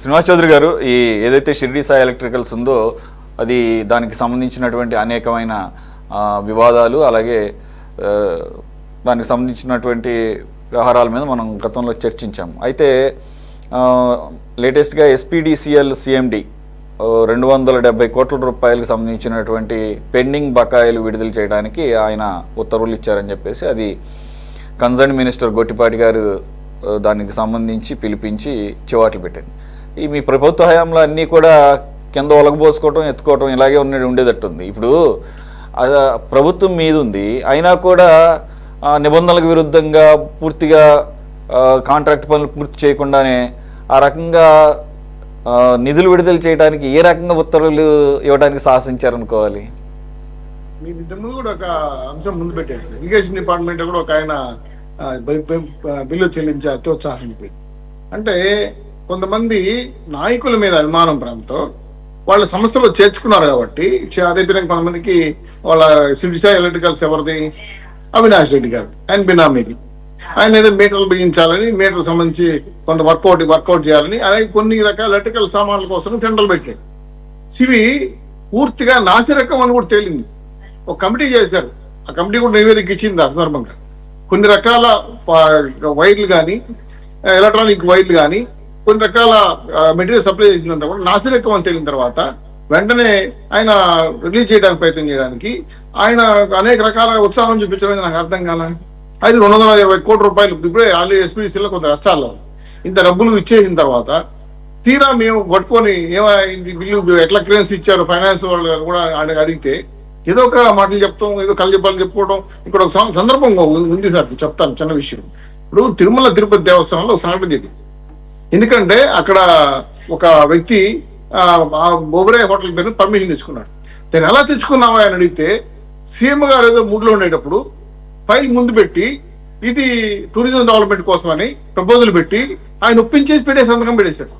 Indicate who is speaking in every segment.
Speaker 1: శ్రీనివాస్ చౌదరి గారు, ఈ ఏదైతే షిరిడి సాయి ఎలక్ట్రికల్స్ ఉందో అది దానికి సంబంధించినటువంటి అనేకమైన వివాదాలు, అలాగే దానికి సంబంధించినటువంటి వ్యవహారాల మీద మనం గతంలో చర్చించాము. అయితే లేటెస్ట్గా ఎస్పీడీసీఎల్ సిఎండి 270 కోట్ల రూపాయలకు సంబంధించినటువంటి పెండింగ్ బకాయిలు విడుదల చేయడానికి ఆయన ఉత్తర్వులు ఇచ్చారని చెప్పేసి అది కన్సర్న్ మినిస్టర్ గొట్టిపాటి గారు దానికి సంబంధించి పిలిపించి చివాట్లు పెట్టింది. ఈ మీ ప్రభుత్వ హయాంలో అన్నీ కూడా కింద ఒలగబోసుకోవటం, ఎత్తుకోవటం ఇలాగే ఉండేటట్టుంది. ఇప్పుడు ప్రభుత్వం మీద ఉంది, అయినా కూడా నిబంధనలకు విరుద్ధంగా పూర్తిగా కాంట్రాక్ట్ పనులు పూర్తి చేయకుండానే ఆ రకంగా నిధులు విడుదల చేయడానికి ఏ రకంగా ఉత్తర్వులు ఇవ్వడానికి సాహసించారనుకోవాలి.
Speaker 2: మీరు ఇంతకుముందు కూడా ఒక అంశం ముందు పెట్టేస్తారు. ఇరిగేషన్ డిపార్ట్మెంట్ కూడా ఒక ఆయన బిల్లు చెల్లించే అత్యుత్సాహం. అంటే కొంతమంది నాయకుల మీద అభిమానం ప్రేమతో వాళ్ళ సంస్థలో చేర్చుకున్నారు కాబట్టి అదే విధంగా కొంతమందికి వాళ్ళ షిరిడి సాయి ఎలక్ట్రికల్స్ ఎవరిది, అవినాష్ రెడ్డి గారు, ఆయన బినామీది. ఆయన ఏదో మీటర్లు బిగించాలని, మీటర్లు సంబంధించి కొంత వర్కౌట్ చేయాలని అలాగే కొన్ని రకాల ఎలక్ట్రికల్ సామాన్ల కోసం టెండర్లు పెట్టాడు. ఇవి పూర్తిగా నాసిరకం అని కూడా తేలింది. ఒక కమిటీ చేశారు, ఆ కమిటీ కూడా నివేదిక ఇచ్చింది. ఆ సందర్భంగా కొన్ని రకాల వైర్లు కానీ, ఎలక్ట్రానిక్ వైర్లు కానీ, కొన్ని రకాల మెటీరియల్ సప్లై చేసినంత కూడా నాసిరకం అని తేలిన తర్వాత వెంటనే ఆయన రిలీజ్ చేయడానికి ప్రయత్నం చేయడానికి ఆయన అనేక రకాల ఉత్సాహం చూపించడం నాకు అర్థం కాల. అది 220 కోట్ల రూపాయలు ఇప్పుడే ఆల్రెడీ ఎస్పీడీసీలో కొంత కష్టాల్లో ఇంత డబ్బులు ఇచ్చేసిన తర్వాత తీరా మేము పట్టుకొని ఏమైంది బిల్లు ఎట్లా క్లియరెన్స్ ఇచ్చారు ఫైనాన్స్ వాళ్ళు కూడా అడిగితే ఏదో ఒక మాటలు చెప్తాం, ఏదో కళ్ళు చెప్పాలని చెప్పుకోవడం. ఇక్కడ ఒక సందర్భం ఉంది సార్, చెప్తాను చిన్న విషయం. ఇప్పుడు తిరుమల తిరుపతి దేవస్థానంలో ఒక సంఘటన జరిగింది. ఎందుకంటే అక్కడ ఒక వ్యక్తి బొబరాయ్ హోటల్ పేరు పర్మిషన్ తెచ్చుకున్నాడు. దాన్ని ఎలా తెచ్చుకున్నావా అని అడిగితే సీఎం గారు ఏదో మూడ్లో ఉండేటప్పుడు ఫైల్ ముందు పెట్టి ఇది టూరిజం డెవలప్మెంట్ కోసమని ప్రపోజల్ పెట్టి ఆయన ఒప్పించేసి పెట్టే సంతకం పెట్టేశాడు.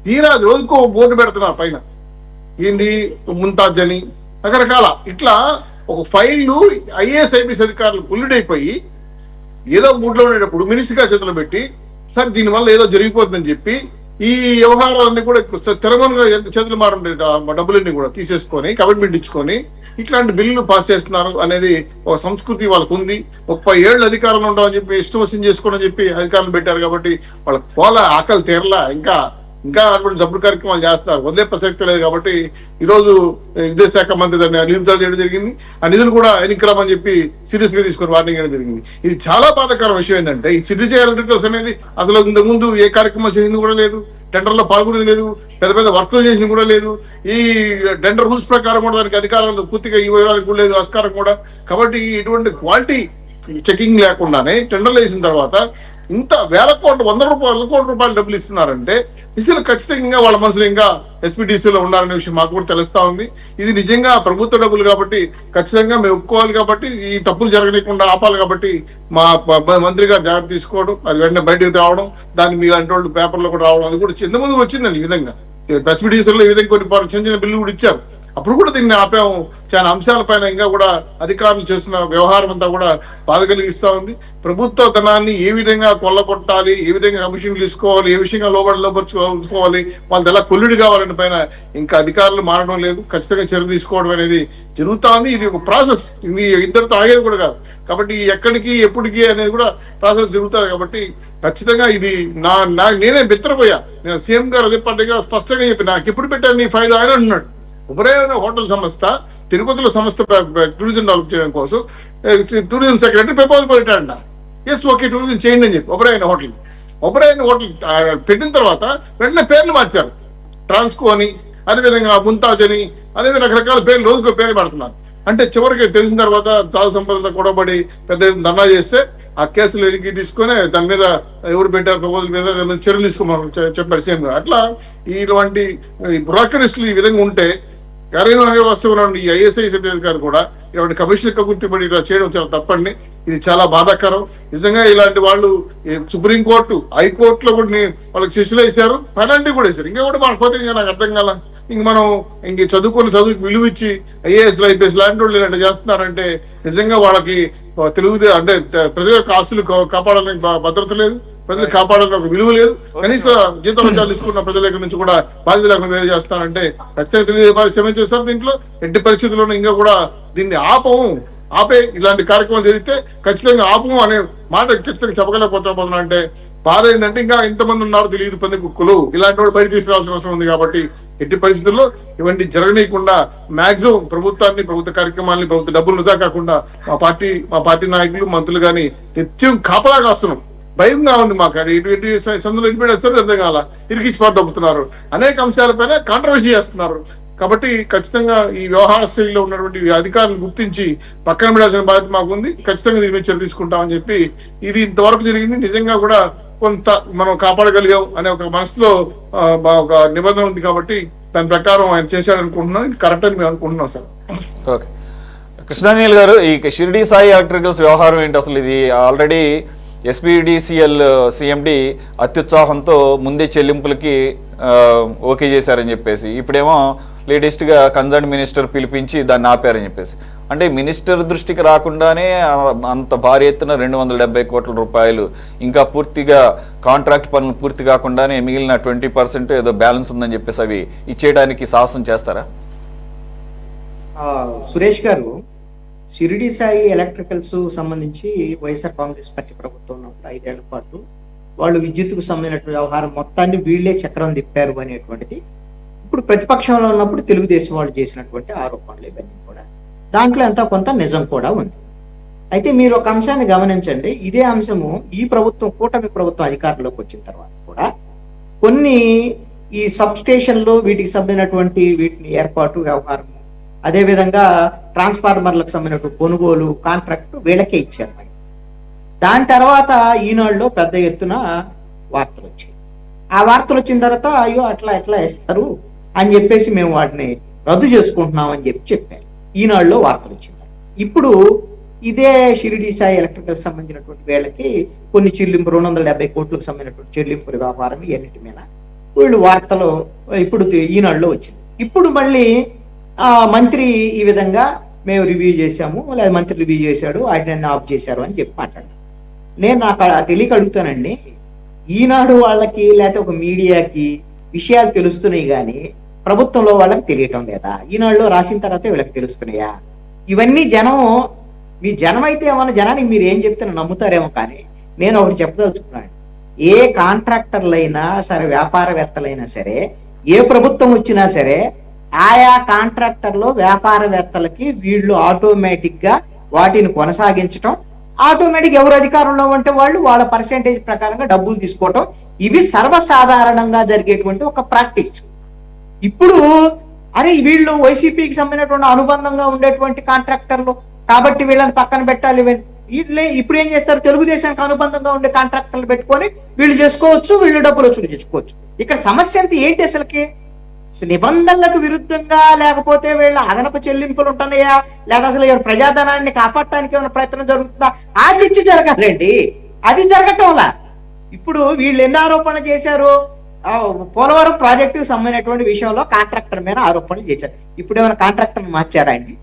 Speaker 2: తీరా రోజుకో బోర్డు పెడుతున్నారు పైన, ఏంది ముంతాజ్ అని రకరకాల ఇట్లా ఒక ఫైళ్ళు ఐఏఎస్ ఐపీఎస్ అధికారులు పుల్లుడైపోయి ఏదో మూడ్లో ఉండేటప్పుడు మినిస్టర్ గారి చేతిలో పెట్టి సార్ దీనివల్ల ఏదో జరిగిపోతుందని చెప్పి ఈ వ్యవహారాలన్నీ కూడా తెరమనుగా చేతులు మారండి డబ్బులన్నీ కూడా తీసేసుకొని కమిట్మెంట్ ఇచ్చుకొని ఇట్లాంటి బిల్లులు పాస్ చేస్తున్నారు అనేది ఒక సంస్కృతి వాళ్ళకు ఉంది. 30 ఏళ్ళు అధికారంలో ఉండవని చెప్పి ఇష్టం వచ్చిన చేసుకోవడం చెప్పి అధికారులు పెట్టారు కాబట్టి వాళ్ళ పోల ఆకలి తీరలా ఇంకా అటువంటి జబ్బు కార్యక్రమాలు చేస్తారు, వదిలే ప్రసక్తి లేదు. కాబట్టి ఈరోజు విదేశాఖ మంత్రి దాన్ని నిలుపుదల చేయడం జరిగింది. ఆ నిధులు కూడా ఎన్నికరామని చెప్పి సీరియస్ గా తీసుకొని వార్నింగ్ చేయడం జరిగింది. ఇది చాలా బాధాకరం విషయం ఏంటంటే ఈ షిరిడి సాయి ఎలక్ట్రికల్స్ అనేది అసలు ఇంతకు ముందు ఏ కార్యక్రమం చేసింది కూడా లేదు, టెండర్లో పాల్గొనేది లేదు, పెద్ద వర్క్లు చేసింది కూడా లేదు. ఈ టెండర్ రూల్స్ ప్రకారం కూడా దానికి అధికారాలు పూర్తిగా ఇవ్వడానికి కూడా లేదు, ఆస్కారం కూడా. కాబట్టి ఇటువంటి క్వాలిటీ చెకింగ్ లేకుండానే టెండర్లు వేసిన తర్వాత ఇంత వేల కోట్ల 100 కోట్ల రూపాయలు డబ్బులు ఇస్తున్నారంటే ఇసులు ఖచ్చితంగా వాళ్ళ మనసులో ఇంకా ఎస్పీడీసీలో ఉండాలనే విషయం మాకు కూడా తెలుస్తా ఉంది. ఇది నిజంగా ప్రభుత్వ డబ్బులు కాబట్టి ఖచ్చితంగా మేము ఒప్పుకోవాలి, కాబట్టి ఈ తప్పులు జరగకుండా ఆపాలి. కాబట్టి మా మంత్రి గారు జాగ్రత్త తీసుకోవడం, అది వెంటనే బయటకు రావడం, దాన్ని మీలాంటి వాళ్ళు పేపర్లో కూడా రావడం, అది కూడా ఎంతమంది వచ్చిందండి. ఈ విధంగా ఎస్పీడీసీలో ఈ విధంగా కొన్ని చిన్న బిల్లు కూడా ఇచ్చారు. అప్పుడు కూడా దీన్ని ఆపాము. చాలా అంశాలపైన ఇంకా కూడా అధికారులు చేస్తున్న వ్యవహారం అంతా కూడా బాధ కలిగిస్తా ఉంది. ప్రభుత్వ ధనాన్ని ఏ విధంగా కొల్లగొట్టాలి, ఏ విధంగా కమిషన్లు తీసుకోవాలి, ఏ విషయంగా లోపరుచుకోవాలి, వాళ్ళది ఎలా కొల్లుడు కావాలని పైన ఇంకా అధికారులు మారడం లేదు. ఖచ్చితంగా చర్య తీసుకోవడం అనేది జరుగుతా ఉంది. ఇది ఒక ప్రాసెస్, ఇది ఇద్దరితో ఆగేది కూడా కాదు. కాబట్టి ఎక్కడికి ఎప్పటికి అనేది కూడా ప్రాసెస్ జరుగుతుంది. కాబట్టి ఖచ్చితంగా ఇది నేనే బెత్తరపోయా. నేను సీఎం గారు అదే పడ్డగా స్పష్టంగా చెప్పి నాకు ఎప్పుడు పెట్టాను నీ ఫైల్ ఆయన అన్నాడు. ఉబరాయ్ హోటల్ సంస్థ తిరుపతిలో సంస్థ టూరిజం డెవలప్ చేయడం కోసం టూరిజం సెక్రటరీ ప్రపోజల్ పెట్టాడంట. ఎస్ ఓకే టూరిజం చేయండి అని చెప్పి ఒబరాయ్ హోటల్ పెట్టిన తర్వాత వెంటనే పేర్లు మార్చారు. ట్రాన్స్కో అని, అదేవిధంగా ముంతాజ్ అని, అదేవిధంగా రకరకాల పేర్లు రోజుకో పేరు పెడుతున్నారు. అంటే చివరికి తెలిసిన తర్వాత తాజా సంపదలతో గొడవబడి పెద్ద ధర్నా చేస్తే ఆ కేసులు వెనక్కి తీసుకొని దాని మీద ఎవరు పెట్టారు ప్రపోజల్ మీద చర్యలు తీసుకోమని చెప్పారు సీఎం గారు. అట్లా ఇటువంటి బ్రోకరిస్టులు ఈ విధంగా ఉంటే కార్యనిర్వాహక వ్యవస్థ ఉన్న ఈ ఐఎస్ఐ అధికారులు కూడా ఇలాంటి కమిషన్ గుర్తుపడి ఇలా చేయడం చాలా తప్పండి. ఇది చాలా బాధాకరం. నిజంగా ఇలాంటి వాళ్ళు సుప్రీంకోర్టు, హైకోర్టులో కూడా వాళ్ళకి శిక్షలు వేశారు, పెనాల్టీ కూడా వేశారు. ఇంకా కూడా మాట్లాడితే నాకు అర్థం కాల. ఇంక మనం చదువుకి విలువ ఇచ్చి ఐఏఎస్లు ఐపీఎస్ లాంటి వాళ్ళు ఇలాంటి చేస్తున్నారంటే నిజంగా వాళ్ళకి అంటే ప్రజల యొక్క ఆస్తులు కాపాడాలని భద్రత లేదు, ప్రజలు కాపాడాలని ఒక విలువ లేదు. కనీస జీతాలు తీసుకున్న ప్రజల దగ్గర నుంచి కూడా బాధ్యత లేకుండా వేరు చేస్తానంటే ఖచ్చితంగా తెలుగుదేశం శ్రమించేస్తారు. దీంట్లో ఎట్టి పరిస్థితుల్లోనూ ఇంకా కూడా దీన్ని ఆపే ఇలాంటి కార్యక్రమం జరిగితే ఖచ్చితంగా ఆపము అనే మాట ఖచ్చితంగా చెప్పగలేకపోతున్నా. అంటే బాధ ఏంటంటే ఇంకా ఎంతమంది ఉన్నారో తెలియదు పంది కుక్కలు, ఇలాంటి వాళ్ళు బయట తీసుకురావాల్సిన అవసరం ఉంది. కాబట్టి ఎట్టి పరిస్థితుల్లో ఇవన్నీ జరగనీయకుండా మాక్సిమం ప్రభుత్వ కార్యక్రమాలని ప్రభుత్వ డబ్బులు వృధా కాకుండా మా పార్టీ నాయకులు మంత్రులు కానీ నిత్యం కాపలా కాస్తున్నాం. భయంగా ఉంది మాకు. ఇటువంటి సందులో ఇన్పేడ్ అర్థం కాల ఇరికిచ్చి పాటు అనేక అంశాలపైన కాంట్రవర్సీ చేస్తున్నారు. కాబట్టి ఖచ్చితంగా ఈ వ్యవహార శైలిలో ఉన్నటువంటి అధికారులను గుర్తించి పక్కన పెట్టాల్సిన బాధ్యత మాకు ఉంది. ఖచ్చితంగా దీని మీద చర్య తీసుకుంటామని చెప్పి ఇది ఇంతవరకు జరిగింది. నిజంగా కూడా కొంత మనం కాపాడగలిగాం అనే ఒక మనసులో ఒక నిబంధన ఉంది. కాబట్టి దాని ప్రకారం ఆయన చేశాడు అనుకుంటున్నాం. ఇది కరెక్ట్ అని మేము అనుకుంటున్నాం సార్.
Speaker 1: ఓకే, కృష్ణానీల్ గారు, ఈ షిరిడి సాయి ఎలక్ట్రికల్స్ వ్యవహారం ఏంటి అసలు? ఇది ఆల్రెడీ ఎస్పీడీసీఎల్ సిఎండి అత్యుత్సాహంతో ముందే చెల్లింపులకి ఓకే చేశారని చెప్పేసి, ఇప్పుడేమో లేటెస్ట్గా కన్సర్న్ మినిస్టర్ పిలిపించి దాన్ని ఆపారని చెప్పేసి, అంటే మినిస్టర్ దృష్టికి రాకుండానే అంత భారీ ఎత్తున 270 కోట్ల రూపాయలు ఇంకా పూర్తిగా కాంట్రాక్ట్ పనులు పూర్తి కాకుండానే మిగిలిన 20% ఏదో బ్యాలెన్స్ ఉందని చెప్పేసి అవి ఇచ్చేయడానికి సాహసం చేస్తారా?
Speaker 3: సురేష్ గారు, షిరిడి సాయి ఎలక్ట్రికల్స్ సంబంధించి వైఎస్ఆర్ కాంగ్రెస్ పార్టీ ప్రభుత్వం ఉన్నప్పుడు 5 ఏళ్ల పాటు వాళ్ళు విద్యుత్కు సంబంధించిన వ్యవహారం మొత్తాన్ని వీళ్లే చక్రం తిప్పారు అనేటువంటిది ఇప్పుడు ప్రతిపక్షంలో ఉన్నప్పుడు తెలుగుదేశం వాళ్ళు చేసినటువంటి ఆరోపణలు ఇవన్నీ కూడా, దాంట్లో ఎంతో కొంత నిజం కూడా ఉంది. అయితే మీరు ఒక అంశాన్ని గమనించండి. ఇదే అంశము ఈ ప్రభుత్వం, కూటమి ప్రభుత్వం అధికారంలోకి వచ్చిన తర్వాత కూడా కొన్ని ఈ సబ్ స్టేషన్లు వీటికి సంబంధించినటువంటి వీటిని ఏర్పాటు వ్యవహారము, అదేవిధంగా ట్రాన్స్ఫార్మర్లకు సంబంధించిన కొనుగోలు కాంట్రాక్ట్ వీళ్ళకే ఇచ్చారు. దాని తర్వాత ఈనాడులో పెద్ద ఎత్తున వార్తలు వచ్చాయి. ఆ వార్తలు వచ్చిన తర్వాత అయ్యో ఎట్లా వేస్తారు అని చెప్పేసి మేము వాటిని రద్దు చేసుకుంటున్నాం అని చెప్పారు. ఈనాడులో వార్తలు వచ్చింది. ఇప్పుడు ఇదే షిరిడి సాయి ఎలక్ట్రికల్ సంబంధించినటువంటి వీళ్ళకి కొన్ని చెల్లింపు 270 కోట్లకు సంబంధించినటువంటి చెల్లింపుల వ్యవహారం ఇవన్నిటి మీద వీళ్ళు వార్తలు ఇప్పుడు ఈనాడులో వచ్చింది. ఇప్పుడు మళ్ళీ మంత్రి ఈ విధంగా మేము రివ్యూ చేశాము, లేదా మంత్రి రివ్యూ చేశాడు, ఆయన ఆఫ్ చేశారు అని చెప్పి మాట్లాడారు. నేను నాకు తెలియక అడుగుతానండి, ఈనాడు వాళ్ళకి లేకపోతే ఒక మీడియాకి విషయాలు తెలుస్తున్నాయి కానీ ప్రభుత్వంలో వాళ్ళకి తెలియటం లేదా? ఈనాడులో రాసిన తర్వాత వీళ్ళకి తెలుస్తున్నాయా? ఇవన్నీ మీ జనం అయితే ఏమన్నా జనానికి మీరు ఏం చెప్తే నమ్ముతారేమో. కానీ నేను ఒకటి చెప్పదలుచుకున్నాను, ఏ కాంట్రాక్టర్లైనా సరే, వ్యాపారవేత్తలైనా సరే, ఏ ప్రభుత్వం వచ్చినా సరే, ఆయా కాంట్రాక్టర్లు వ్యాపారవేత్తలకి వీళ్ళు ఆటోమేటిక్ గా వాటిని కొనసాగించటం, ఆటోమేటిక్ ఎవరు అధికారంలో ఉంటే వాళ్ళు వాళ్ళ పర్సెంటేజ్ ప్రకారంగా డబ్బులు తీసుకోవటం, ఇవి సర్వసాధారణంగా జరిగేటువంటి ఒక ప్రాక్టీస్. ఇప్పుడు వీళ్ళు వైసీపీకి సంబంధించినటువంటి అనుబంధంగా ఉండేటువంటి కాంట్రాక్టర్లు కాబట్టి వీళ్ళని పక్కన పెట్టాలి. ఇప్పుడు ఏం చేస్తారు, తెలుగుదేశానికి అనుబంధంగా ఉండే కాంట్రాక్టర్లు పెట్టుకొని వీళ్ళు చేసుకోవచ్చు, వీళ్ళు డబ్బులు వసూలు చేసుకోవచ్చు. ఇక్కడ సమస్య అంతా ఏంటి అసలుకి? నిబంధనలకు విరుద్ధంగా లేకపోతే వీళ్ళ అదనపు చెల్లింపులు ఉంటున్నాయా, లేక అసలు ప్రజాధనాన్ని కాపాడటానికి ఏమైనా ప్రయత్నం జరుగుతుందా? ఆ చర్చ జరగాలండి. అది జరగటంలా ఇప్పుడు వీళ్ళు ఎన్ని ఆరోపణలు చేశారు? పోలవరం ప్రాజెక్టుకు సంబంధించినటువంటి విషయంలో కాంట్రాక్టర్ మీద ఆరోపణలు చేశారు. ఇప్పుడు ఏమైనా కాంట్రాక్టర్ మార్చారా అండి?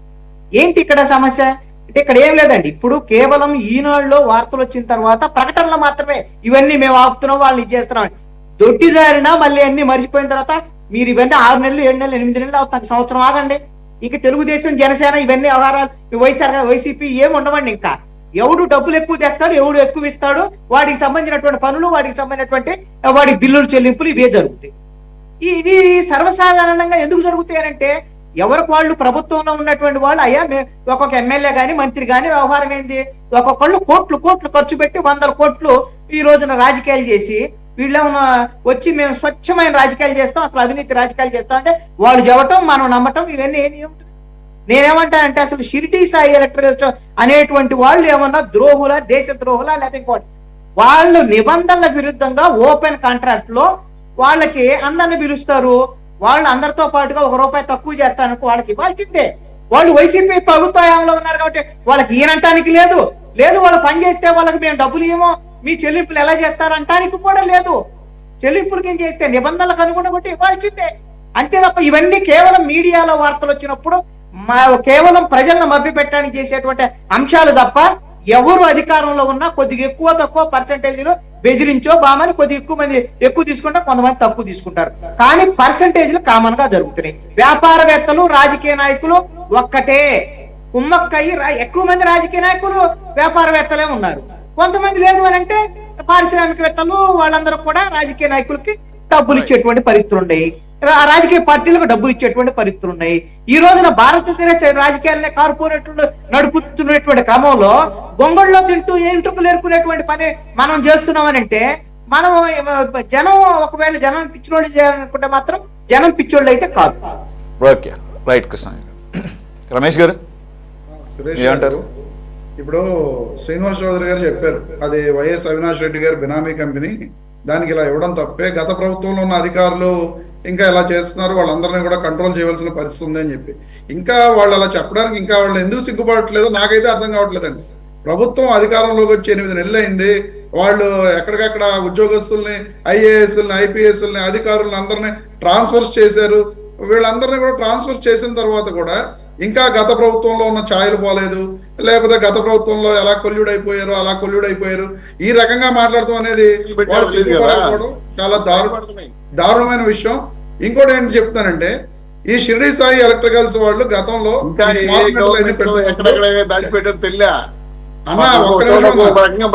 Speaker 3: ఏంటి ఇక్కడ సమస్య అంటే? ఇక్కడ ఏం లేదండి. ఇప్పుడు కేవలం ఈనాడులో వార్తలు వచ్చిన తర్వాత ప్రకటనలు మాత్రమే ఇవన్నీ మేము ఆపుతున్నాం, వాళ్ళు ఇచ్చేస్తున్నాం. దొడ్డిదారినా మళ్ళీ అన్ని మర్చిపోయిన తర్వాత మీరు ఇవన్నీ 6 నెలలు 7 నెలలు 8 నెలలు అవుతాయి, సంవత్సరం ఆగండి. ఇంకా తెలుగుదేశం జనసేన ఇవన్నీ వ్యవహారాలు వైసీపీ ఏమి ఉండవండి. ఇంకా ఎవడు డబ్బులు ఎక్కువ తెస్తాడు, ఎవడు ఎక్కువ ఇస్తాడు, వాడికి సంబంధించినటువంటి పనులు, వాడికి సంబంధించినటువంటి వాడి బిల్లులు చెల్లింపులు ఇవే జరుగుతాయి. ఇవి సర్వసాధారణంగా ఎందుకు జరుగుతాయంటే ఎవరికి వాళ్ళు ప్రభుత్వంలో ఉన్నటువంటి వాళ్ళు ఒక్కొక్క ఎమ్మెల్యే గాని మంత్రి గాని వ్యవహారం ఏంది, ఒక్కొక్కళ్ళు కోట్లు ఖర్చు పెట్టి 100 కోట్లు ఈ రోజున రాజకీయాలు చేసి వీళ్ళేమన్నా వచ్చి మేము స్వచ్ఛమైన రాజకీయాలు చేస్తాం, అసలు అవినీతి రాజకీయాలు చేస్తాం అంటే వాళ్ళు చెప్పటం మనం నమ్మటం ఇవన్నీ ఏముంటుంది? నేనేమంటానంటే అసలు షిరిడి సాయి ఎలక్ట్రికల్స్ అనేటువంటి వాళ్ళు ఏమన్నా ద్రోహుల, దేశ ద్రోహుల, లేకపోతే ఇంకోటి, వాళ్ళు నిబంధనలకు విరుద్ధంగా ఓపెన్ కాంట్రాక్ట్ లో వాళ్ళకి అందరిని పిలుస్తారు. వాళ్ళు అందరితో పాటుగా ₹1 తక్కువ చేస్తానికి వాళ్ళకి ఇవ్వాల్సిందే. వాళ్ళు వైసీపీ ప్రభుత్వంలో ఉన్నారు కాబట్టి వాళ్ళకి ఈయనంటానికి లేదు. వాళ్ళు పని చేస్తే వాళ్ళకి మేము డబ్బులు ఏమో, మీ చెల్లింపులు ఎలా చేస్తారంటానికి కూడా లేదు. చెల్లింపులకి ఏం చేస్తే నిబంధనలకు అనుగుణంగా ఇవ్వాల్సిందే, అంతే తప్ప ఇవన్నీ కేవలం మీడియాలో వార్తలు వచ్చినప్పుడు కేవలం ప్రజలను మభ్యపెట్టడానికి చేసేటువంటి అంశాలు తప్ప ఎవరు అధికారంలో ఉన్నా కొద్దిగా ఎక్కువ తక్కువ పర్సంటేజీలు బెదిరించో బామని కొద్ది ఎక్కువ మంది ఎక్కువ తీసుకుంటారు, కొంతమంది తక్కువ తీసుకుంటారు. కానీ పర్సంటేజ్లు కామన్ గా జరుగుతున్నాయి. వ్యాపారవేత్తలు రాజకీయ నాయకులు ఒక్కటే కుమ్మక్కయ్యి ఎక్కువ మంది రాజకీయ నాయకులు వ్యాపారవేత్తలే ఉన్నారు. కొంతమంది లేదు అని అంటే పారిశ్రామికవేత్తలు వాళ్ళందరూ కూడా రాజకీయ నాయకులకి డబ్బులు ఇచ్చేటువంటి పరిస్థితులు ఉన్నాయి, రాజకీయ పార్టీలకు డబ్బులు ఇచ్చేటువంటి పరిస్థితులు ఉన్నాయి. ఈ రోజున భారతదేశ రాజకీయాలనే కార్పొరేట్లు నడుపుతున్నటువంటి క్రమంలో గొంగళ్ళలో తింటూ ఎంట్రుకలు ఏరుకునేటువంటి పని మనం చేస్తున్నామని అంటే మనం జనం ఒకవేళ జనం పిచ్చోళ్ళు చేయాలనుకుంటే మాత్రం జనం పిచ్చోళ్ళు అయితే కాదు.
Speaker 1: Okay, right Krishna. రమేష్ గారు ఏమంటారు?
Speaker 4: ఇప్పుడు శ్రీనివాస్ చౌదరి గారు చెప్పారు, అది వైఎస్ అవినాష్ రెడ్డి గారు బినామీ కంపెనీ, దానికి ఇలా ఇవ్వడం తప్పే, గత ప్రభుత్వంలో ఉన్న అధికారులు ఇంకా ఇలా చేస్తున్నారు, వాళ్ళందరినీ కూడా కంట్రోల్ చేయవలసిన పరిస్థితి ఉంది అని చెప్పి. ఇంకా వాళ్ళు అలా చెప్పడానికి ఇంకా వాళ్ళు ఎందుకు సిగ్గుపడట్లేదో నాకైతే అర్థం కావట్లేదండి. ప్రభుత్వం అధికారంలోకి వచ్చి 8 నెలలు అయింది, వాళ్ళు ఎక్కడికక్కడ ఉద్యోగస్తుల్ని, ఐఏఎస్ని, ఐపీఎస్ని, అధికారులను అందరినీ ట్రాన్స్ఫర్స్ చేశారు. వీళ్ళందరినీ కూడా ట్రాన్స్ఫర్ చేసిన తర్వాత కూడా ఇంకా గత ప్రభుత్వంలో ఉన్న ఛాయలు పోలేదు, లేకపోతే గత ప్రభుత్వంలో ఎలా కొల్లుడైపోయారు అలా కొల్లుడైపోయారు, ఈ రకంగా మాట్లాడటం అనేది చాలా దారుణమైన విషయం. ఇంకోటి ఏంటి చెప్తానంటే, ఈ షిరిడి సాయి ఎలక్ట్రికల్స్ వాళ్ళు గతంలో
Speaker 2: దాచిపెట్టారు తెల్లా
Speaker 4: అన్నా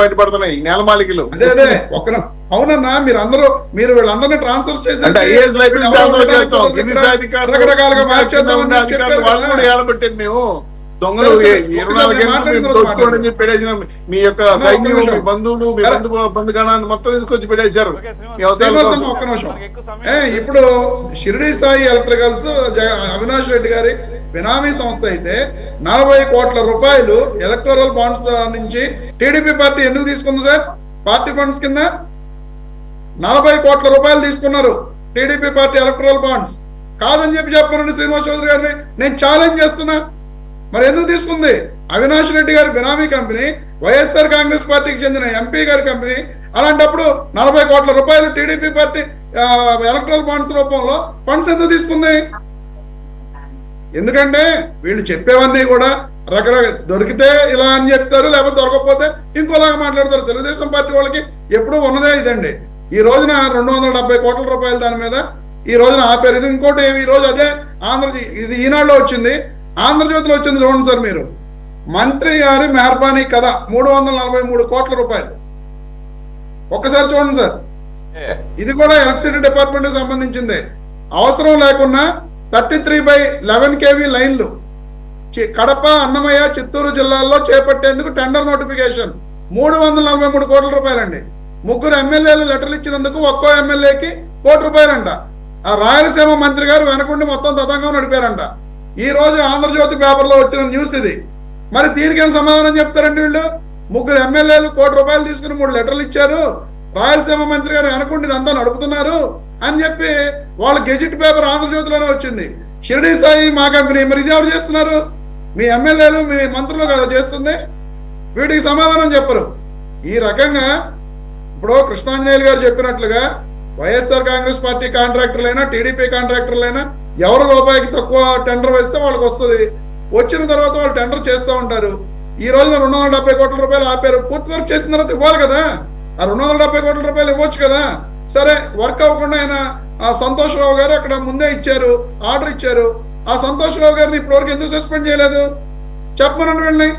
Speaker 2: బయటపడుతున్నాయి నేలమాలికలు.
Speaker 4: అదే అవునన్నా, మీరు వీళ్ళందరినీ ట్రాన్స్ఫర్ చేసి రకరకాలుగా
Speaker 2: ఏడబెట్టేది మేము దొంగలు 24 గంటలు పెట్టేసిన మీ యొక్క సైకిల్, మీ బంధువులు, మీ బంధుగణాన్ని మొత్తం తీసుకొచ్చి పెట్టేశారు.
Speaker 4: ఒక్క నిమిషం. ఇప్పుడు షిరిడి సాయి ఎలక్ట్రికల్స్ అవినాష్ రెడ్డి గారి బినామీ సంస్థ అయితే 40 కోట్ల రూపాయలు ఎలక్టోరల్ బాండ్స్ నుంచి టీడీపీ పార్టీ ఎందుకు తీసుకుంది సార్? పార్టీ ఫండ్స్ కింద 40 కోట్ల రూపాయలు తీసుకున్నారు టీడీపీ పార్టీ ఎలక్టోరల్ బాండ్స్. కాదని చెప్పి చెప్పానండి శ్రీనివాస్ చౌదరి గారిని నేను ఛాలెంజ్ చేస్తున్నా. మరి ఎందుకు తీసుకుంది? అవినాష్ రెడ్డి గారి బినామీ కంపెనీ, వైఎస్ఆర్ కాంగ్రెస్ పార్టీకి చెందిన ఎంపీ గారి కంపెనీ. అలాంటప్పుడు 40 కోట్ల రూపాయలు టీడీపీ పార్టీ ఎలక్టోరల్ బాండ్స్ రూపంలో ఫండ్స్ ఎందుకు తీసుకుంది? ఎందుకంటే వీళ్ళు చెప్పేవన్నీ కూడా దొరికితే ఇలా అని చెప్తారు, లేకపోతే దొరకకపోతే ఇంకోలాగా మాట్లాడతారు. తెలుగుదేశం పార్టీ వాళ్ళకి ఎప్పుడూ ఉన్నదే ఇదండి. ఈ రోజున 270 కోట్ల రూపాయలు దాని మీద ఈ రోజున ఆపారు. ఇది ఇంకోటి, ఈ రోజు అదే ఇది ఈనాడులో వచ్చింది, ఆంధ్రజ్యోతిలో వచ్చింది. చూడండి సార్, మీరు మంత్రి గారి మెహర్బానీ కదా 343 కోట్ల రూపాయలు. ఒక్కసారి చూడండి సార్, ఇది కూడా ఎలక్ట్రిసిటీ డిపార్ట్మెంట్ సంబంధించింది. అవసరం లేకున్నా 33/11 kV లైన్లు కడప, అన్నమయ్య, చిత్తూరు జిల్లాల్లో చేపట్టేందుకు టెండర్ నోటిఫికేషన్ 343 కోట్ల రూపాయలండి. 3 ఎమ్మెల్యేలు లెటర్లు ఇచ్చినందుకు ఒక్కో ఎమ్మెల్యేకి ₹1 కోటి. ఆ రాయలసీమ మంత్రి గారు వెనకుండి మొత్తం తతంగం నడిపారంట. ఈ రోజు ఆంధ్రజ్యోతి పేపర్లో వచ్చిన న్యూస్ ఇది. మరి దీనికి ఏం సమాధానం చెప్తారండి వీళ్ళు? 3 ఎమ్మెల్యేలు ₹1 కోటి తీసుకుని 3 లెటర్లు ఇచ్చారు, రాయలసీమ మంత్రి గారు వెనకుండి ఇదంతా నడుపుతున్నారు అని చెప్పి వాళ్ళ గెజిట్ పేపర్ ఆంధ్రజ్యోతిలోనే వచ్చింది. షిరిడి సాయి మా కంపెనీ, మరి ఇది ఎవరు చేస్తున్నారు? మీ ఎమ్మెల్యేలు, మీ మంత్రులు కదా చేస్తుంది. వీటికి సమాధానం చెప్పరు. ఈ రకంగా ఇప్పుడు కృష్ణాంజనేయులు గారు చెప్పినట్లుగా వైఎస్ఆర్ కాంగ్రెస్ పార్టీ కాంట్రాక్టర్లైనా, టీడీపీ కాంట్రాక్టర్లైనా ఎవరు రూపాయికి తక్కువ టెండర్ వేస్తే వాళ్ళకి వస్తుంది. వచ్చిన తర్వాత వాళ్ళు టెండర్ చేస్తూ ఉంటారు. ఈ రోజున 270 కోట్ల రూపాయలు ఆపారు. పూర్తి వర్క్ చేసిన తర్వాత ఇవ్వాలి కదా. ఆ 270 కోట్ల రూపాయలు ఇవ్వచ్చు కదా. సరే, వర్క్ అవ్వకుండా ఆయన సంతోష్రావు గారు అక్కడ ముందే ఇచ్చారు, ఆర్డర్ ఇచ్చారు. ఆ సంతోష్రావు గారిని ఇప్పటివరకు ఎందుకు సస్పెండ్ చేయలేదు చెప్పమనండి. వీళ్ళని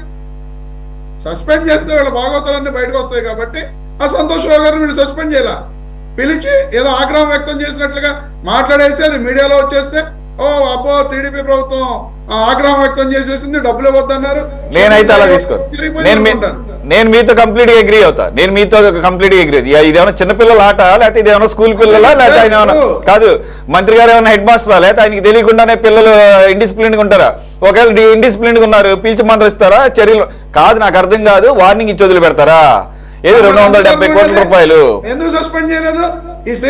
Speaker 4: సస్పెండ్ చేస్తే వీళ్ళ భాగవతాలన్నీ బయటకు వస్తాయి కాబట్టి ఆ సంతోష్రావు గారిని వీళ్ళు సస్పెండ్ చేయాల. పిలిచి ఏదో ఆగ్రహం వ్యక్తం చేసినట్లుగా మాట్లాడేసి అది మీడియాలో వచ్చేస్తే ఓ అబ్బో టీడీపీ ప్రభుత్వం ఆగ్రహం వ్యక్తం చేసేసింది, డబ్బులు ఇవ్వద్దన్నారు.
Speaker 1: నేనైతే అలా తీసుకోను. నేను మీతో కంప్లీట్ గా అగ్రీ అవుతా. నేను మీతో కంప్లీట్ గా అగ్రీ. ఇదేమన్నా చిన్నపిల్లల ఆట, లేకపోతే ఇదేమన్నా స్కూల్ పిల్లలా, లేకపోతే ఆయన ఏమన్నా కాదు మంత్రి గారు ఏమన్నా హెడ్ మాస్టరా, లేకపోతే ఆయనకి తెలియకుండానే పిల్లలు ఇండిసిప్లిన్ గా ఉంటారా? ఒకవేళ ఇండిసిప్లిన్ గా ఉన్నారు, పిలిచి మందరిస్తారా? చర్యలు కాదు, నాకు అర్థం కాదు. వార్నింగ్ ఇచ్చి వదిలి పెడతారా? ఏది 270 కోట్ల రూపాయలు?
Speaker 4: ఎందుకు సస్పెండ్ చేయలేదు?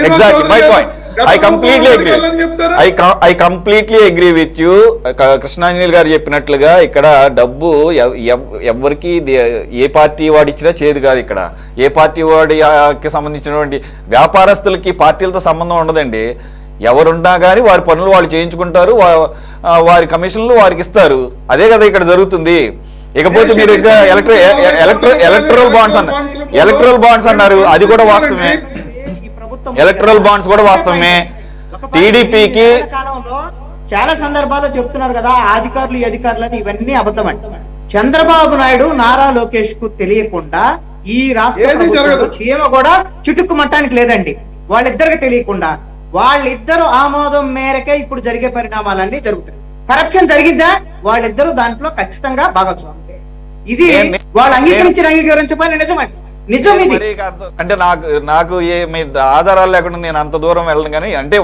Speaker 1: Exactly my point. I completely agree with you. Krishnanjaneyulu గారు చెప్పినట్లుగా ఇక్కడ డబ్బు ఎవరికి ఏ పార్టీ వాడు ఇచ్చినా చేదు కాదు. ఇక్కడ ఏ పార్టీ వాడికి సంబంధించినటువంటి వ్యాపారస్తులకి పార్టీలతో సంబంధం ఉండదండి. ఎవరున్నా కానీ వారి పనులు వాళ్ళు చేయించుకుంటారు, వారి కమిషన్లు వారికి ఇస్తారు. అదే కదా ఇక్కడ జరుగుతుంది. ఇకపోతే మీరు ఇంకా ఎలక్ట్రల్ బాండ్స్ అన్నారు. ఎలక్ట్రల్ బాండ్స్ అన్నారు, అది కూడా వాస్తవమే.
Speaker 3: ఈ ప్రభుత్వం
Speaker 1: ఎలక్ట్రల్ బాండ్స్ కూడా వాస్తవమే. టీడీపీకి
Speaker 3: కాలంలో చాలా సందర్భాల్లో చెప్తున్నారు కదా, అధికారులు ఈ అధికారులు అని, ఇవన్నీ అబద్ధమంట. చంద్రబాబు నాయుడు నారా లోకేష్ కు తెలియకుండా ఈ రాష్ట్ర ప్రభుత్వంలో చీమ కూడా చుట్టుకుమట్టానికి లేదండి. వాళ్ళిద్దరికి తెలియకుండా వాళ్ళిద్దరు ఆమోదం మేరకే ఇప్పుడు జరిగే పరిణామాలన్నీ జరుగుతాయి. కరప్షన్ జరిగిందా, వాళ్ళిద్దరూ దాంట్లో ఖచ్చితంగా భాగస్వామి. ఇది వాళ్ళు అంగీకరించకపోయిన నిజమండి, నిజం ఇది.
Speaker 1: అంటే నాకు మీ ఆధారాలు లేకుండా నేను అంత దూరం వెళ్ళను. కానీ అంటే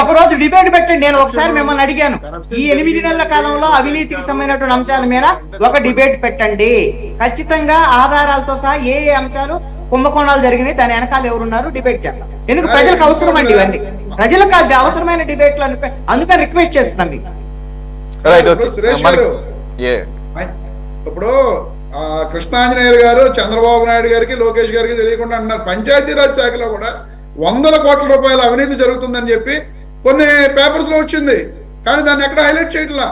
Speaker 3: ఒక రోజు డిబేట్ పెట్టండి. నేను ఒకసారి మిమ్మల్ని అడిగాను, ఈ 8 నెలల కాలంలో అవినీతికి సంబంధించిన అంశాల మీద ఒక డిబేట్ పెట్టండి, ఖచ్చితంగా ఆధారాలతో సహా ఏ అంశాలు కుంభకోణాలు జరిగినాయి, దాని వెనకాల ఎవరున్నారు డిబేట్ చేద్దాం. ఎందుకు ప్రజలకు అవసరం అండి ఇవన్నీ, ప్రజలకు అవసరమైన డిబేట్లు అందుకని రిక్వెస్ట్ చేస్తున్నాం మీకు.
Speaker 4: ఇప్పుడు కృష్ణాంజనేయులు గారు చంద్రబాబు నాయుడు గారికి లోకేష్ గారికి తెలియకుండా అంటున్నారు. పంచాయతీరాజ్ శాఖలో కూడా 100 కోట్ల రూపాయల అవినీతి జరుగుతుందని చెప్పి కొన్ని పేపర్స్ లో వచ్చింది, కానీ దాన్ని ఎక్కడ హైలైట్ చేయట్లా.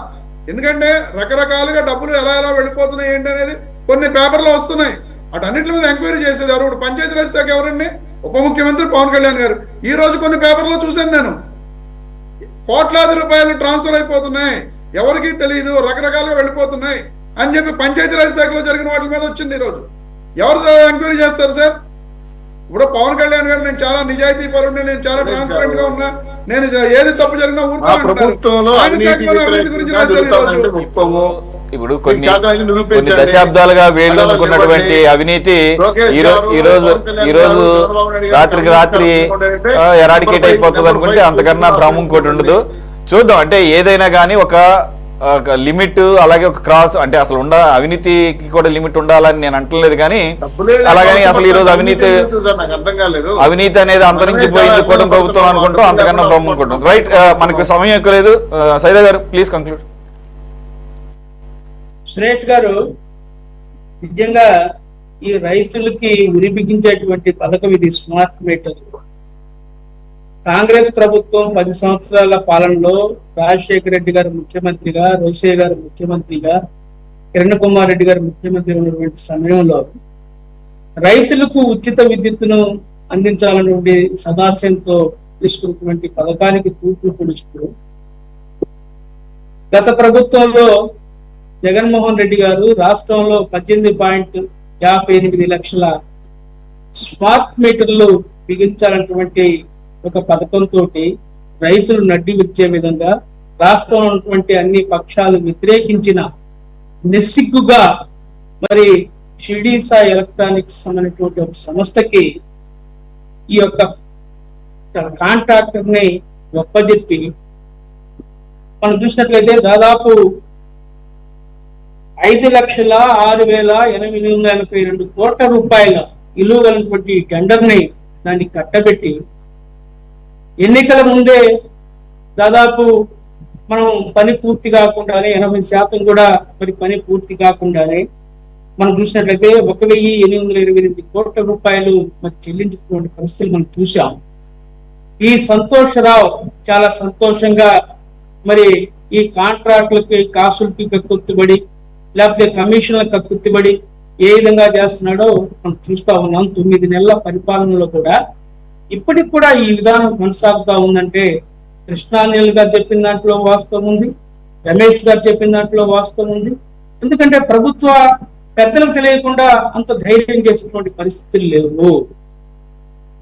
Speaker 4: ఎందుకంటే రకరకాలుగా డబ్బులు ఎలా వెళ్ళిపోతున్నాయి ఏంటి అనేది కొన్ని పేపర్లో వస్తున్నాయి. అటన్నిటి మీద ఎంక్వైరీ చేసేది ఎవరు? ఇప్పుడు పంచాయతీరాజ్ శాఖ ఎవరండి? ఉప ముఖ్యమంత్రి పవన్ కళ్యాణ్ గారు. ఈ రోజు కొన్ని పేపర్లో చూశాను నేను, కోట్లాది రూపాయలు ట్రాన్స్ఫర్ అయిపోతున్నాయి, ఎవరికి తెలియదు, రకరకాలుగా వెళ్ళిపోతున్నాయి అని చెప్పి పంచాయతీరాజ్ శాఖలో జరిగిన వాటి మీద వచ్చింది. ఈరోజు ఎవరు ఎంక్వైరీ చేస్తారు సార్? ఇప్పుడు పవన్ కళ్యాణ్ గారు నేను చాలా నిజాయితీ పరుడిని, నేను చాలా ట్రాన్స్పరెంట్ గా ఉన్నా, నేను ఏది తప్పు జరిగినా
Speaker 1: ఇప్పుడు కొన్ని దశాబ్దాలుగా వేళ్ళు అనుకున్నటువంటి అవినీతి ఈ రోజు రాత్రికి రాత్రి ఎరాడికేట్ అయిపోతుంది అనుకుంటే అంతకన్నా భ్రమం ఇంకోటి ఉండదు. చూద్దాం. అంటే ఏదైనా కానీ ఒక లిమిట్, అలాగే ఒక క్రాస్, అంటే అసలు అవినీతికి కూడా లిమిట్ ఉండాలని నేను అంటలేదు. కానీ అలాగని అసలు ఈ రోజు అవినీతి అనేది అంతరించిపోయింది కూడా ప్రభుత్వం అనుకుంటాం, అంతకన్నా భ్రమం అనుకుంటాం. రైట్, మనకు సమయం ఎక్కువ లేదు. సైదా గారు ప్లీజ్ కంక్లూడ్.
Speaker 5: సురేష్ గారు, నిజంగా ఈ రైతులకి ఉరిబిగించేటువంటి పథకం ఇది స్మార్ట్ మీటర్. కాంగ్రెస్ ప్రభుత్వం 10 సంవత్సరాల పాలనలో రాజశేఖర రెడ్డి గారు ముఖ్యమంత్రిగా, రోసయ్య గారు ముఖ్యమంత్రిగా, కిరణ్ కుమార్ రెడ్డి గారు ముఖ్యమంత్రి ఉన్నటువంటి సమయంలో రైతులకు ఉచిత విద్యుత్తును అందించాలన్నటువంటి సదాశయంతో తీసుకున్నటువంటి పథకానికి తూట్లు పొడుస్తూ గత ప్రభుత్వంలో జగన్మోహన్ రెడ్డి గారు రాష్ట్రంలో 18.58 లక్షల స్మార్ట్ మీటర్లు బిగించాలన్నటువంటి ఒక పథకంతో రైతులు నడ్డి విచ్చే విధంగా రాష్ట్రంలో ఉన్నటువంటి అన్ని పక్షాలు వ్యతిరేకించిన నిస్సిగ్గుగా మరి షిరిడి సాయి ఎలక్ట్రానిక్స్ అనేటువంటి ఒక సంస్థకి ఈ యొక్క కాంట్రాక్టర్ ని ఒప్పజెప్పి మనం చూసినట్లయితే దాదాపు 5,06,882 కోట్ల రూపాయల విలువ కలిగినటువంటి టెండర్ ని దాన్ని కట్టబెట్టి ఎన్నికల ముందే దాదాపు మనం పని పూర్తి కాకుండానే 80% కూడా మరి పని పూర్తి కాకుండానే మనం చూసినట్లయితే 1,828 కోట్ల రూపాయలు మరి చెల్లించుకునే పరిస్థితులు మనం చూసాం. ఈ సంతోషరావు చాలా సంతోషంగా మరి ఈ కాంట్రాక్టులకి కాసులకి కక్కుర్తిబడి లేకపోతే కమిషన్లకు కక్కుర్తిబడి ఏ విధంగా చేస్తున్నాడో మనం చూస్తా ఉన్నాం. 9 నెలల పరిపాలనలో కూడా ఇప్పటికి కూడా ఈ విధానం కొనసాగుతా ఉందంటే కృష్ణాంజనేయులు గారు చెప్పిన దాంట్లో వాస్తవం ఉంది, రమేష్ గారు చెప్పిన దాంట్లో వాస్తవం ఉంది. ఎందుకంటే ప్రభుత్వ పెద్దలకు తెలియకుండా అంత ధైర్యం చేసేటువంటి పరిస్థితులు లేవు.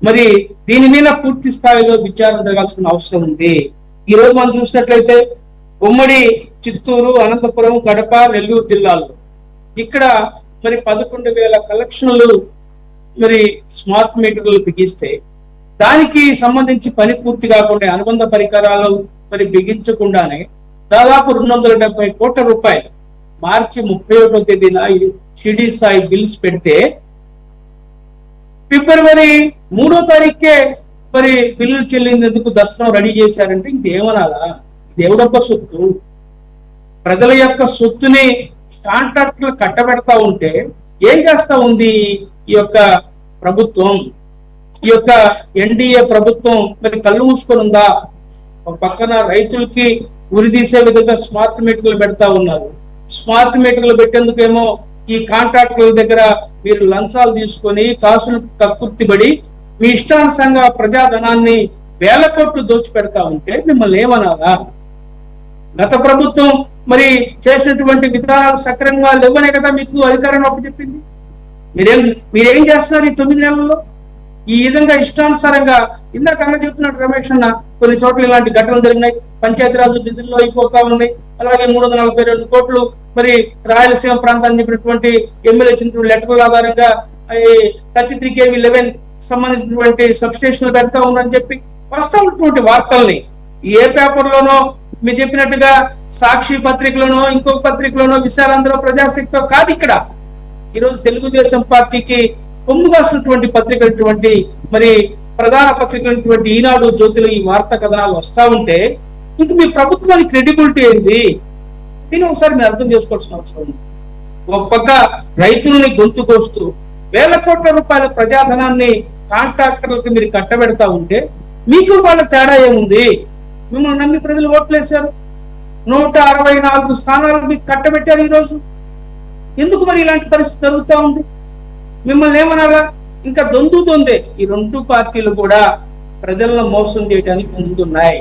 Speaker 5: మరి దీని మీద పూర్తి స్థాయిలో విచారణ జరగాల్సిన అవసరం ఉంది. ఈ రోజు మనం చూసినట్లయితే ఉమ్మడి చిత్తూరు, అనంతపురం, కడప, నెల్లూరు జిల్లాల్లో ఇక్కడ మరి 11,000 కలెక్షన్లు మరి స్మార్ట్ మీటర్లు బిగిస్తే దానికి సంబంధించి పని పూర్తి కాకుండా అనుబంధ పరికరాలు మరి బిగించకుండానే దాదాపు 270 కోట్ల రూపాయలు మార్చి 31వ తేదీన షిరిడి సాయి బిల్స్ పెడితే ఫిబ్రవరి 3వ తారీఖుకే మరి బిల్లులు చెల్లించేందుకు దర్శనం రెడీ చేశారంటే ఇంకేమనాలా? దేవుడొక్క సొత్తు, ప్రజల యొక్క సొత్తుని కాంట్రాక్టులు కట్టబెడతా ఉంటే ఏం చేస్తా ఉంది ఈ యొక్క ప్రభుత్వం? ఈ యొక్క ఎన్డీఏ ప్రభుత్వం మరి కళ్ళు మూసుకొని ఉందా? ఒక పక్కన రైతులకి ఉరి తీసే విధంగా స్మార్ట్ మీటర్లు పెడతా ఉన్నారు. స్మార్ట్ మీటర్లు పెట్టేందుకేమో ఈ కాంట్రాక్టుల దగ్గర మీరు లంచాలు తీసుకొని కాసులు కక్కుర్తిబడి మీ ఇష్టానుసారంగా ప్రజాధనాన్ని వేల కోట్లు దోచిపెడతా ఉంటే మిమ్మల్ని ఏమనాలా? గత ప్రభుత్వం మరి చేసినటువంటి విధానాలు సక్రమంగా లేవనే కదా మీకు అధికారం అప్పచెప్పింది. మీరేం చేస్తున్నారు ఈ 9 నెలల్లో? ఈ విధంగా ఇష్టానుసారంగా ఇందాక అన్న చెప్తున్నాడు రమేష్ అన్న, కొన్ని చోట్ల ఇలాంటి ఘటనలు జరిగినాయి, పంచాయతీరాజ్ నిధుల్లో అయిపోతా ఉన్నాయి. అలాగే 342 కోట్లు మరి రాయలసీమ ప్రాంతానికి చెప్పినటువంటి ఎమ్మెల్యే ఇచ్చినటువంటి లెటర్ల ఆధారంగా 33 kV 11 సంబంధించినటువంటి సబ్స్టేషన్లు పెడతా ఉందని చెప్పి వస్తా ఉన్నటువంటి వార్తల్ని ఏ పేపర్లోనో మీరు చెప్పినట్టుగా సాక్షి పత్రికలోనో ఇంకొక పత్రికలోనో విశాలంధ్ర ప్రజాశక్తితో కాదు. ఇక్కడ ఈరోజు తెలుగుదేశం పార్టీకి పొమ్ముగాసినటువంటి పత్రికటువంటి మరి ప్రధాన పత్రికటువంటి ఈనాడు, జ్యోతిలో ఈ వార్తా కథనాలు వస్తా ఉంటే ఇంక మీ ప్రభుత్వానికి క్రెడిబిలిటీ ఏంది? దీన్ని ఒకసారి మీరు అర్థం చేసుకోవాల్సిన అవసరం ఉంది. ఒక పక్క రైతులని గొంతు కోస్తూ వేల కోట్ల రూపాయల ప్రజాధనాన్ని కాంట్రాక్టర్లకు మీరు కట్టబెడతా ఉంటే మీకు వాళ్ళ తేడా ఏముంది? మిమ్మల్ని నమ్మి ప్రజలు ఓట్లేశారు, 164 స్థానాలు మీకు కట్టబెట్టారు. ఈరోజు ఎందుకు మరి ఇలాంటి పరిస్థితి జరుగుతూ ఉంది? మిమ్మల్ని ఏమనాలా? ఇంకా దొందుతోంది. ఈ 2 పార్టీలు కూడా ప్రజలను మోసం చేయడానికి ముందున్నాయి.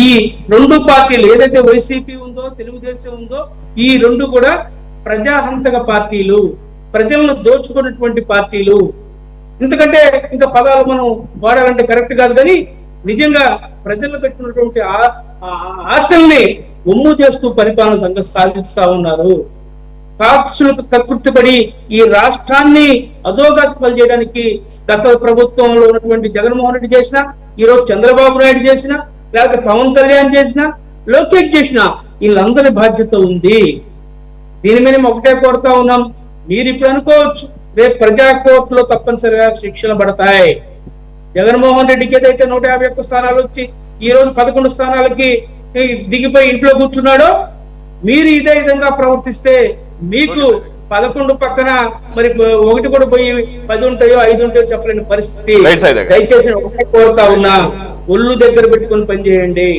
Speaker 5: ఈ 2 పార్టీలు ఏదైతే వైసీపీ ఉందో, తెలుగుదేశం ఉందో, ఈ 2 కూడా ప్రజాహంతక పార్టీలు, ప్రజలను దోచుకున్నటువంటి పార్టీలు. ఎందుకంటే ఇంకా పదాలు మనం వాడాలంటే కరెక్ట్ కాదు, కానీ నిజంగా ప్రజలు పెట్టినటువంటి ఆశల్ని ఒమ్ము చేస్తూ పరిపాలన సాగిస్తా ఉన్నారు. కాక్షులకు కకృతిపడి ఈ రాష్ట్రాన్ని అధోగతి పాలు చేయడానికి గత ప్రభుత్వంలో ఉన్నటువంటి జగన్మోహన్ రెడ్డి చేసిన, ఈరోజు చంద్రబాబు నాయుడు చేసిన, లేకపోతే పవన్ కళ్యాణ్ చేసిన, లోకేష్ చేసిన, వీళ్ళందరి బాధ్యత ఉంది. దీని మీద ఒకటే కోరుతా ఉన్నాం, మీరు ఇప్పుడు అనుకోవచ్చు రేపు ప్రజా కోర్టులో తప్పనిసరిగా శిక్షలు పడతాయి. జగన్మోహన్ రెడ్డికి ఏదైతే 151 స్థానాలు వచ్చి ఈ రోజు 11 స్థానాలకి దిగిపోయి ఇంట్లో కూర్చున్నాడో, మీరు ఇదే విధంగా ప్రవర్తిస్తే మీకు 11 పక్కన మరి 1 కూడా పోయి 10 ఉంటాయో 5 ఉంటాయో చెప్పలేని పరిస్థితి. దయచేసి ఒకటే కోరుతా ఉన్నా, ఒళ్ళు దగ్గర పెట్టుకుని పనిచేయండి,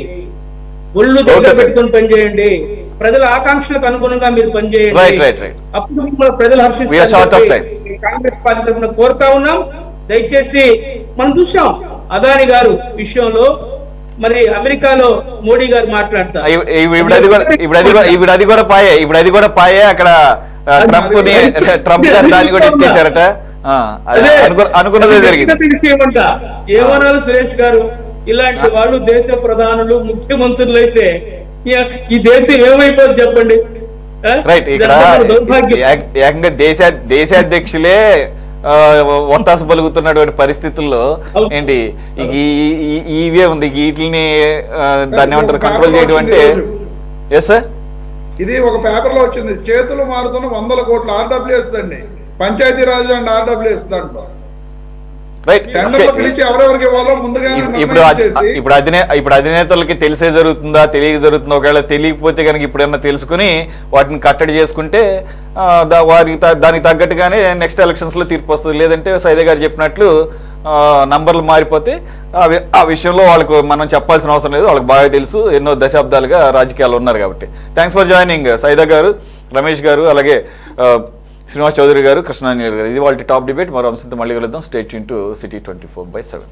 Speaker 5: ఒళ్ళు దగ్గర పెట్టుకుని పనిచేయండి. ప్రజల ఆకాంక్షలకు అనుగుణంగా మీరు పనిచేయండి. అప్పుడు మిమ్మల్ని ప్రజలు హర్షిస్తారు. కాంగ్రెస్ పార్టీ తరఫున కోరుతా ఉన్నాం. దయచేసి మనం చూసాం అదాని గారు విషయంలో, మరి అమెరికాలో మోడీ గారు మాట్లాడతారు.
Speaker 1: ఇప్పుడు అది కూడా పాయే అక్కడ ట్రంప్ గారు దాన్ని కూడా ఎత్తేసారట. అనుకున్నదే జరిగింది.
Speaker 5: ఏమన్నారు సురేష్ గారు? ఇలాంటి వాళ్ళు దేశ ప్రధానులు, ముఖ్యమంత్రులు అయితే ఈ దేశం ఏమైపోతుంది చెప్పండి.
Speaker 1: రైట్, ఇక్కడ ఏకంగా దేశాధ్యక్షులే ఒత్తాస పలుకుతున్నటువంటి పరిస్థితుల్లో ఏంటి ఇవే ఉంది. వీటిని దాన్ని ఏమంటారు, కంట్రోల్ చేయడం అంటే. ఎస్ సార్,
Speaker 4: ఇది ఒక పేపర్ లో వచ్చింది. చేతులు మారుతున్న 100 కోట్లు RWS అండి, పంచాయతీ రాజ్ అండ్ RWS దాంట్లో.
Speaker 1: రైట్, ఇప్పుడు అధినేతలకి తెలిసే జరుగుతుందా, తెలియక జరుగుతుందా? ఒకవేళ తెలియకపోతే కనుక ఇప్పుడైనా తెలుసుకుని వాటిని కట్టడి చేసుకుంటే దానికి తగ్గట్టుగానే నెక్స్ట్ ఎలక్షన్స్ లో తీర్పు వస్తుంది. లేదంటే సైదే గారు చెప్పినట్లు నంబర్లు మారిపోతే ఆ విషయంలో వాళ్ళకు మనం చెప్పాల్సిన అవసరం లేదు. వాళ్ళకి బాగా తెలుసు, ఎన్నో దశాబ్దాలుగా రాజకీయాలు ఉన్నారు కాబట్టి. థ్యాంక్స్ ఫర్ జాయినింగ్ సైదా గారు, రమేష్ గారు, అలాగే శ్రీనివాస్ చౌదరి గారు, కృష్ణారాయణ గారు. ఇది వాళ్ళ టాప్ డిబేట్. మరో అంశంతో మళ్ళీ కలుద్దాం. Stay tune to City 24/7.